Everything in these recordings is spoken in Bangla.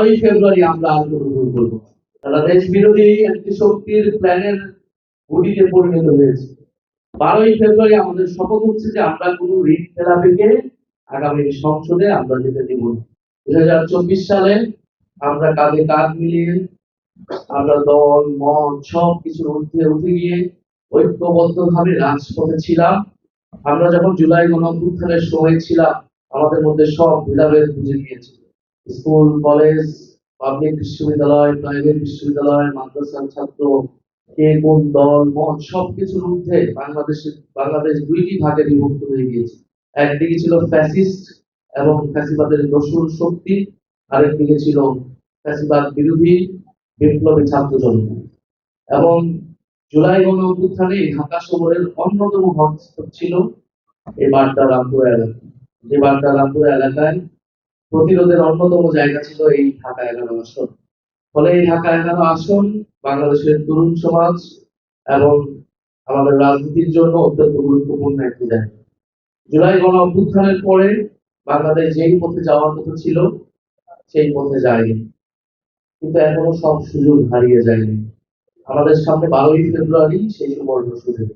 12ই ফেব্রুয়ারি আমরা আর কোনো ভুল করবো না। তারা দেশ বিরোধী একটি শক্তির প্ল্যানের গুটিতে পরিণত হয়েছে। 12ই ফেব্রুয়ারি আমাদের শপথ হচ্ছে যে আমরা কোনো ঋণ খেলাপিকে আগামী সংসদে আমরা যেতে দিব না। 2024 সালে আমরা কাঁধে কাঁধ মিলিয়ে আমরা দল মত সবকিছুর ঊর্ধ্বে উঠে গিয়ে ঐক্যবদ্ধ ভাবে রাজপথে ছিলাম। আমরা যখন জুলাই গণঅভ্যুত্থানের সময় ছিলাম, আমাদের মধ্যে সব ভেদাভেদ বুঝে গিয়েছিল। স্কুল কলেজ, পাবলিক বিশ্ববিদ্যালয়, প্রাইভেট বিশ্ববিদ্যালয়, মাদ্রাসার ছাত্র, কে কোন দল মত সবকিছুর ঊর্ধ্বে বাংলাদেশ দুইটি ভাগে বিভক্ত হয়ে গিয়েছে। একদিকে ছিল ফ্যাসিস্ট এবং ফ্যাসিবাদের দোসর শক্তি, আরেকদিকে ছিল ফ্যাসিবাদ বিরোধী বিপ্লবী ছাত্র জনতা। এবং জুলাই গণঅভ্যুত্থানে ঢাকা শহরের অন্যতম হটস্পট ছিল এই বাড্ডা রামপুরা এলাকা। যে বাড্ডা রামপুরা এলাকায় প্রতিরোধের অন্যতম জায়গা ছিল এই ঢাকা 11 আসন। ফলে এই ঢাকা 11 আসন বাংলাদেশের তরুণ সমাজ এবং আমাদের রাজনীতির জন্য অত্যন্ত গুরুত্বপূর্ণ একটি জায়গা। জুলাই গণঅভ্যুত্থানের পরে বাংলাদেশ যেই পথে যাওয়ার কথা ছিল সেই পথে যায়নি, কিন্তু এখনো সব সুযোগ হারিয়ে যায়নি। আমাদের সামনে 12ই ফেব্রুয়ারি সেই সুবর্ণ সুযোগ।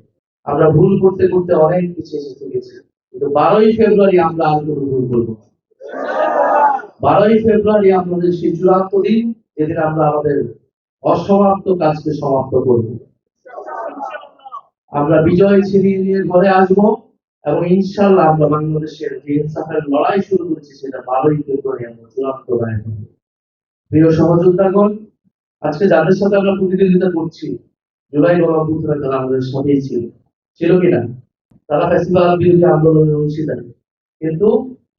আমরা ভুল করতে করতে অনেক পিছিয়ে এসে গেছি, কিন্তু 12ই ফেব্রুয়ারি আমরা আর কোনো ভুল করবো না। 12ই ফেব্রুয়ারি আমাদের সেই চূড়ান্ত দিন, যেদিন আমরা আমাদের অসমাপ্ত কাজকে সমাপ্ত করব। আমরা বিজয় ছিনিয়ে নিয়ে ঘরে আসব এবং ইনশাল্লাহ আমরা বাংলাদেশের যে ইনসাফের লড়াই শুরু করেছি সেটা 12ই ফেব্রুয়ারি আমরা চূড়ান্ত রায় করব। প্রিয় সহযোদ্ধাগণ, আজকে যাদের সাথে আমরা প্রতিদ্বন্দ্বিতা করছি, জুলাই গণঅভ্যুত্থানে তারা আমাদের সাথেই ছিল কিনা? তারা ফ্যাসিবাদ বিরোধী আন্দোলনের অংশীদার, কিন্তু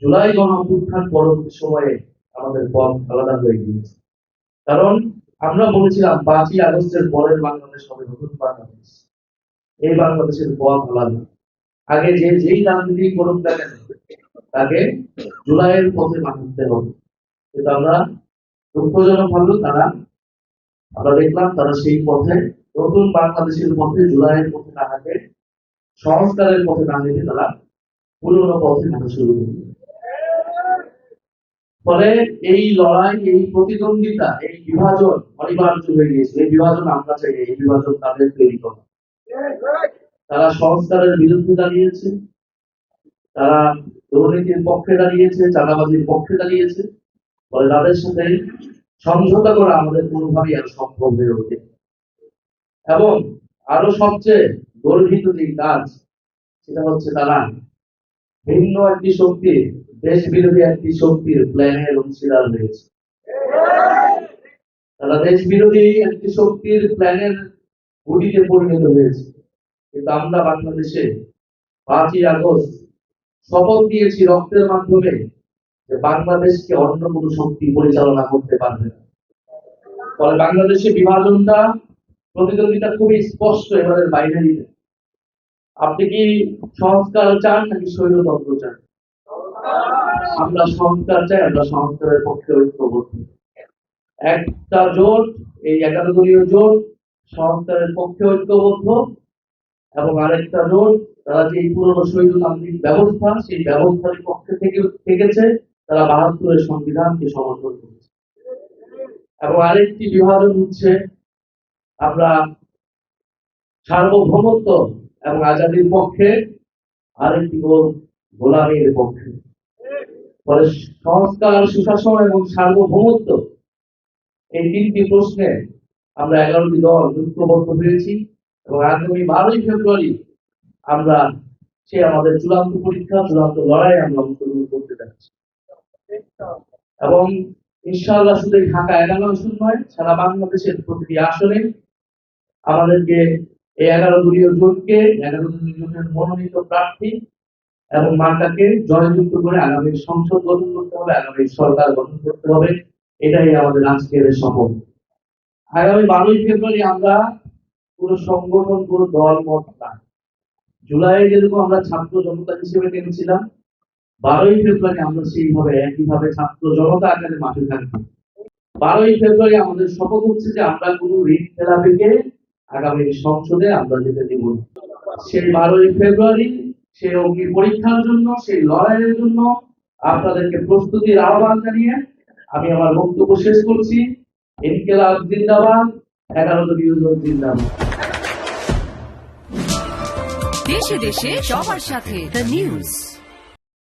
জুলাই গণঅভ্যুত্থান পরবর্তী সময়ে আমাদের পথ আলাদা হয়ে গিয়েছে। কারণ আমরা বলেছিলাম 5ই আগস্টের পরের বাংলাদেশ হবে নতুন বাংলাদেশ। এই বাংলাদেশের পথ আলাদা। আগে যেই রাজনীতি করুক না কেন তাকে জুলাইয়ের পথে মানতে হবে, কিন্তু আমরা দুঃখজনক ভাবে আমরা দেখলাম তারা সেই পথে, নতুন বাংলাদেশের পথে, জুলাইয়ের পথে না হাঁটে, সংস্কারের পথে না হেঁটে তারা পুরোনো পথে হাঁটা শুরু করবে। ফলে এই লড়াই, এই প্রতিদ্বন্দ্বিতা, এই বিভাজন অনিবার্য হয়ে গিয়েছে। এই বিভাজন আমরা চাই, এই বিভাজন তাদের তৈরি করা। তারা সংস্কারের বিরুদ্ধে দাঁড়িয়েছে, তারা দুর্নীতির পক্ষে দাঁড়িয়েছে, চাঁদাবাজির পক্ষে দাঁড়িয়েছে। ফলে তাদের সাথে সমঝোতা করা আমাদের কোনোভাবেই আর সম্ভব হয়ে ওঠে। এবং আরো সবচেয়ে গর্বিত যে কাজ, সেটা হচ্ছে তারা ভিন্ন একটি শক্তির, দেশ বিরোধী একটি শক্তির প্ল্যানের অংশীদার হয়েছে। তারা দেশ বিরোধী একটি শক্তির প্ল্যানের গুটিতে পরিণত হয়েছে। কিন্তু আমরা বাংলাদেশে 5ই আগস্ট শপথ দিয়েছি রক্তের মাধ্যমে যে বাংলাদেশকে অন্য কোনো শক্তি পরিচালনা করতে পারবে না। ফলে বাংলাদেশে বিভাজনটা, প্রতিদ্বন্দ্বিতা খুবই স্পষ্ট এবারের বাইরে দিতে। আপনি কি সংস্কার চান নাকি স্বৈরতন্ত্র চান? আমরা সংস্কার চাই, আমরা সংস্কারের পক্ষে ঐক্যবদ্ধ। একটা জোট, এই 11 দলীয় জোট সংস্কারের পক্ষে ঐক্যবদ্ধ, এবং আরেকটা জোট তারা যে পুরনো স্বৈরতান্ত্রিক ব্যবস্থা, সেই ব্যবস্থার পক্ষে থেকেছে, তারা 72-এর সংবিধানকে সমর্থন করেছে। এবং আরেকটি বিভাজন হচ্ছে আমরা সার্বভৌমত্ব এবং আজাদীর পক্ষে, আরেকটি গোলামীর পক্ষে। ফলে সংস্কার, সুশাসন এবং সার্বভৌমত্ব, এই 3টি প্রশ্নে আমরা 11টি দল ঐক্যবদ্ধ হয়েছি। এবং আগামী 12ই ফেব্রুয়ারি আমরা সে আমাদের চূড়ান্ত পরীক্ষা, চূড়ান্ত লড়াই আমরা অংশগ্রহণ করতে যাচ্ছি। এবং ইনশাআল্লাহ শুধু ঢাকা 11 আসন নয়, সারা বাংলাদেশের প্রতিটি আসনে আমাদেরকে এই 11 দলীয় জোটকে, 11 দলীয় জোটের মনোনীত প্রার্থী এবং মার্কাকে জয়যুক্ত করে আগামী সংসদ গঠন করতে হবে, আগামী সরকার গঠন করতে হবে। এটাই আমাদের আজকের শপথ। আগামী 12ই ফেব্রুয়ারি আমরা পুরো সংগঠন, পুরো দল মত না, জুলাই যেরকম আমরা ছাত্র জনতা হিসেবে নেমেছিলাম, 12ই ফেব্রুয়ারি আমরা সেইভাবে একইভাবে ছাত্র জনতা আকারে মাঠে থাকবো। 12ই ফেব্রুয়ারি আমাদের শপথ হচ্ছে যে আমরা কোনো ঋণ খেলাপিকে আগামী সংসদে আমরা যেতে দেব না। সেই 12ই ফেব্রুয়ারি সেই অগ্নি পরীক্ষার জন্য, সেই লড়াইয়ের জন্য আপনাদেরকে প্রস্তুতির আহ্বান জানিয়ে আমি আমার বক্তব্য শেষ করছি। ইনকিলাব জিন্দাবাদ, 11 দলীয় জোট জিন্দাবাদ। দেশে দেশে সবার সাথে দ্য নিউজ।